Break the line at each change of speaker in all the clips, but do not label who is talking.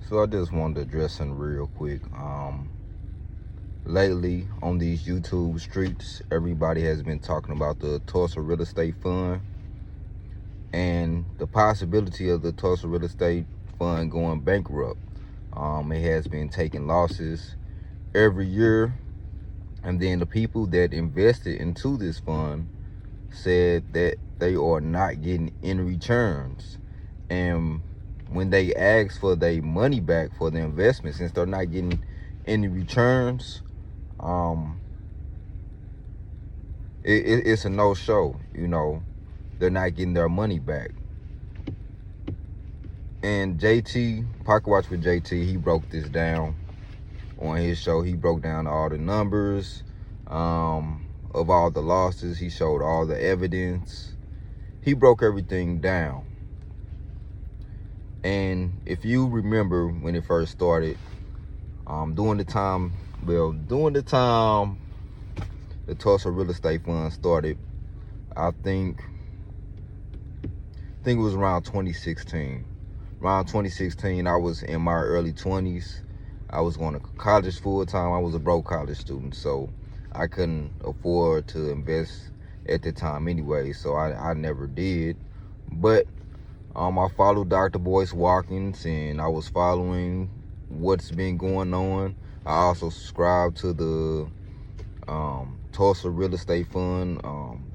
So I just wanted to address something real quick. Lately on these YouTube streets, everybody has been talking about the Tulsa Real Estate Fund and the possibility of the Tulsa Real Estate Fund going bankrupt. It has been taking losses every year, and then the people that invested into this fund said that they are not getting any returns. And when they ask for their money back for the investment, since they're not getting any returns, it's a no-show. They're not getting their money back. And Pocket Watch with JT, he broke this down on his show. He broke down all the numbers of all the losses. He showed all the evidence. He broke everything down. And if you remember when it first started, during the time the Tulsa Real Estate Fund started, I think it was around 2016. Around 2016, I was in my early 20s. I was going to college full time. I was a broke college student, so I couldn't afford to invest at the time anyway, so I never did. But I followed Dr. Boyce Watkins, and I was following what's been going on. I also subscribed to the Tulsa Real Estate Fund,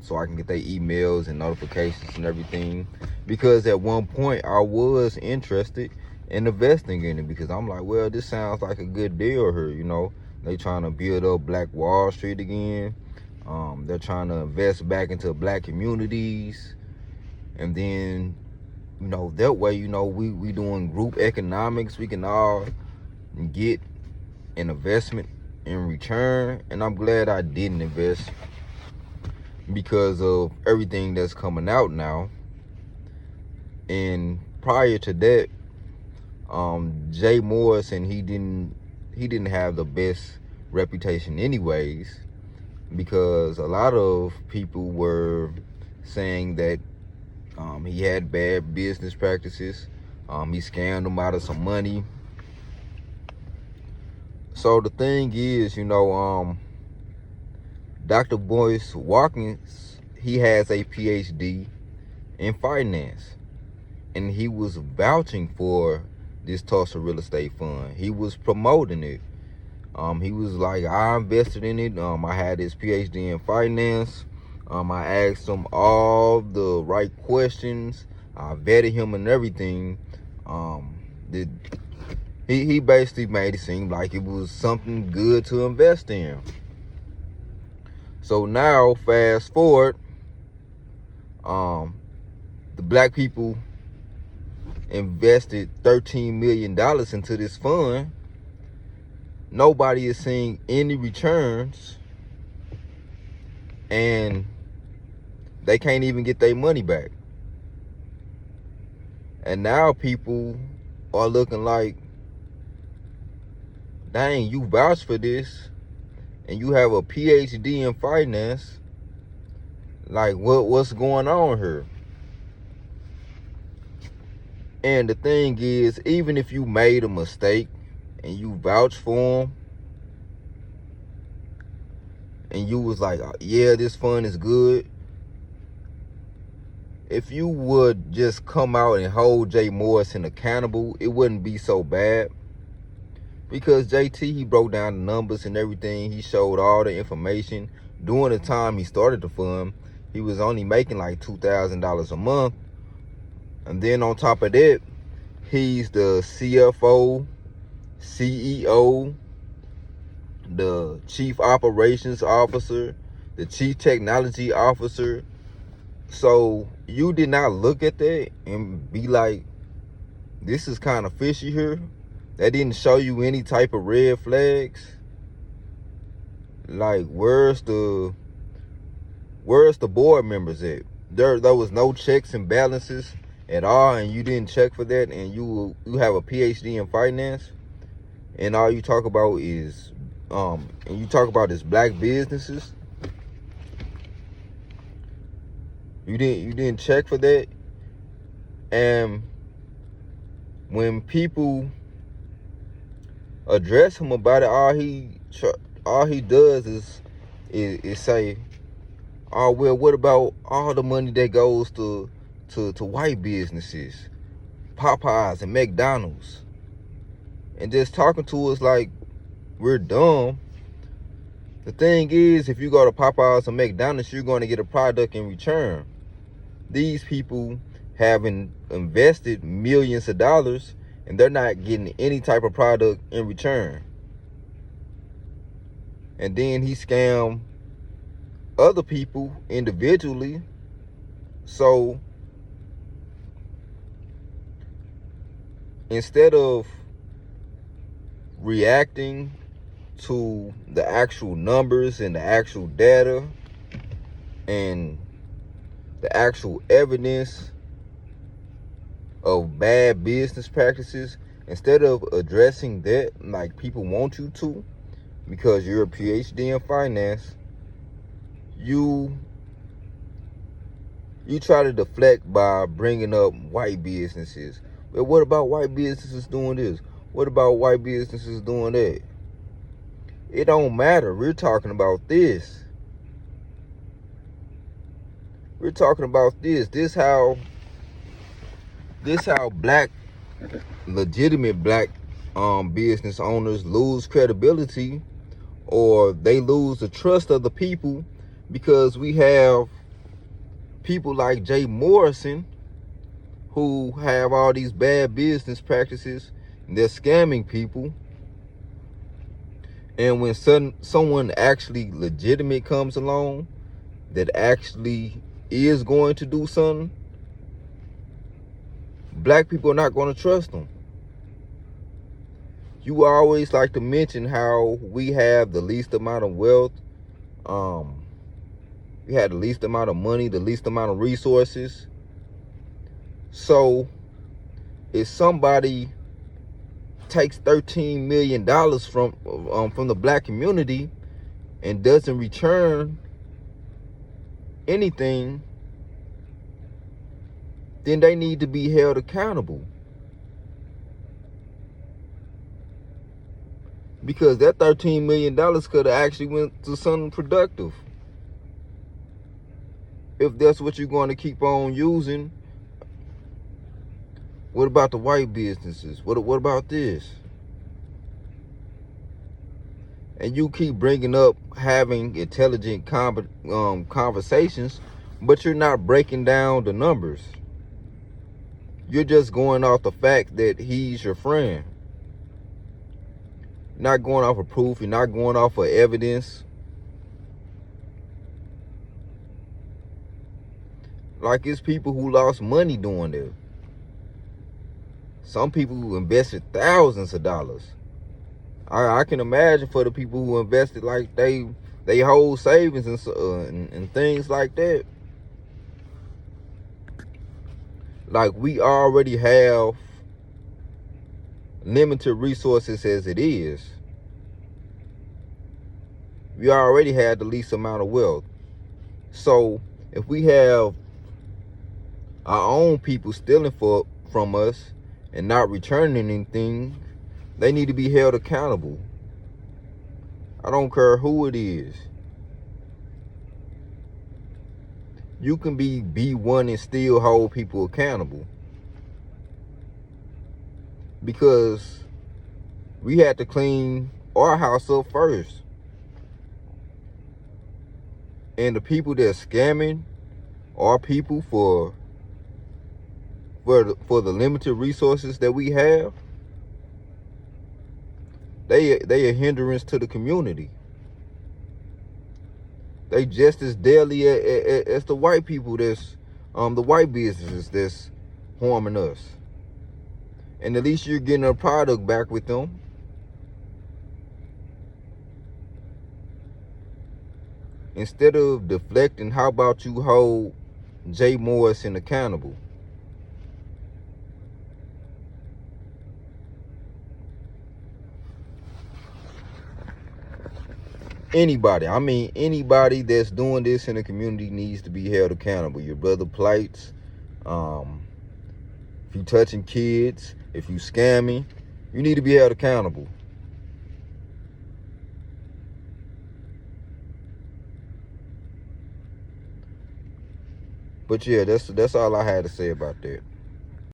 so I can get their emails and notifications and everything. Because at one point I was interested in investing in it, because I'm like, well, this sounds like a good deal here. They trying to build up Black Wall Street again. They're trying to invest back into Black communities, and then that way, we doing group economics. We can all get an investment in return. And I'm glad I didn't invest, because of everything that's coming out now. And prior to that, Jay Morrison, he didn't have the best reputation anyways, because a lot of people were saying that he had bad business practices. He scammed them out of some money. So the thing is, Dr. Boyce Watkins, he has a PhD in finance, and he was vouching for this Tulsa Real Estate Fund. He was promoting it. He was like, I invested in it. I had this PhD in finance. I asked him all the right questions. I vetted him and everything. He basically made it seem like it was something good to invest in. So now, fast forward, the Black people invested $13 million into this fund. Nobody is seeing any returns, and they can't even get their money back. And now people are looking like, dang, you vouched for this and you have a PhD in finance. Like, what's going on here? And the thing is, even if you made a mistake and you vouched for him, and you was like, yeah, this fund is good, if you would just come out and hold Jay Morrison accountable, it wouldn't be so bad. Because JT, he broke down the numbers and everything. He showed all the information. During the time he started the fund, he was only making like $2,000 a month. And then on top of that, he's the CFO, CEO, the Chief Operations Officer, the Chief Technology Officer. So you did not look at that and be like, this is kind of fishy here? That didn't show you any type of red flags? Like, where's the board members at? There was no checks and balances at all, and you didn't check for that, and you have a PhD in finance, and all you talk about is Black businesses. You didn't check for that. And when people address him about it, all he does is say, "Oh well, what about all the money that goes to white businesses, Popeyes and McDonald's?" And just talking to us like we're dumb. The thing is, if you go to Popeyes or McDonald's, you're going to get a product in return. These people haven't invested millions of dollars, and they're not getting any type of product in return. And then he scammed other people individually. So instead of reacting to the actual numbers and the actual data and the actual evidence of bad business practices, instead of addressing that like people want you to, because you're a PhD in finance, you try to deflect by bringing up white businesses. But what about white businesses doing this? What about white businesses doing that? It don't matter. We're talking about this. We're talking about this. This how black, legitimate black business owners lose credibility, or they lose the trust of the people, because we have people like Jay Morrison who have all these bad business practices. They're scamming people. And when someone actually legitimate comes along that actually is going to do something, black people are not going to trust them. You always like to mention how we have the least amount of wealth. We have the least amount of money, the least amount of resources. So if somebody takes $13 million from the black community and doesn't return anything, then they need to be held accountable. Because that $13 million could have actually went to something productive. If that's what you're going to keep on using, what about the white businesses? What about this? And you keep bringing up having intelligent conversations, but you're not breaking down the numbers. You're just going off the fact that he's your friend. You're not going off of proof. You're not going off of evidence. Like, it's people who lost money doing this. Some people who invested thousands of dollars. I can imagine for the people who invested like they whole savings and things like that. Like, we already have limited resources as it is. We already had the least amount of wealth. So if we have our own people stealing from us and not returning anything, they need to be held accountable. I don't care who it is. You can be B1 and still hold people accountable. Because we had to clean our house up first. And the people that's scamming our people for the limited resources that we have, they a hindrance to the community. They just as deadly as the white people that's the white businesses that's harming us. And at least you're getting a product back with them. Instead of deflecting, how about you hold Jay Morrison accountable? Anybody that's doing this in the community needs to be held accountable. Your brother Plights, if you touching kids, if you scamming, you need to be held accountable. But yeah, that's all I had to say about that.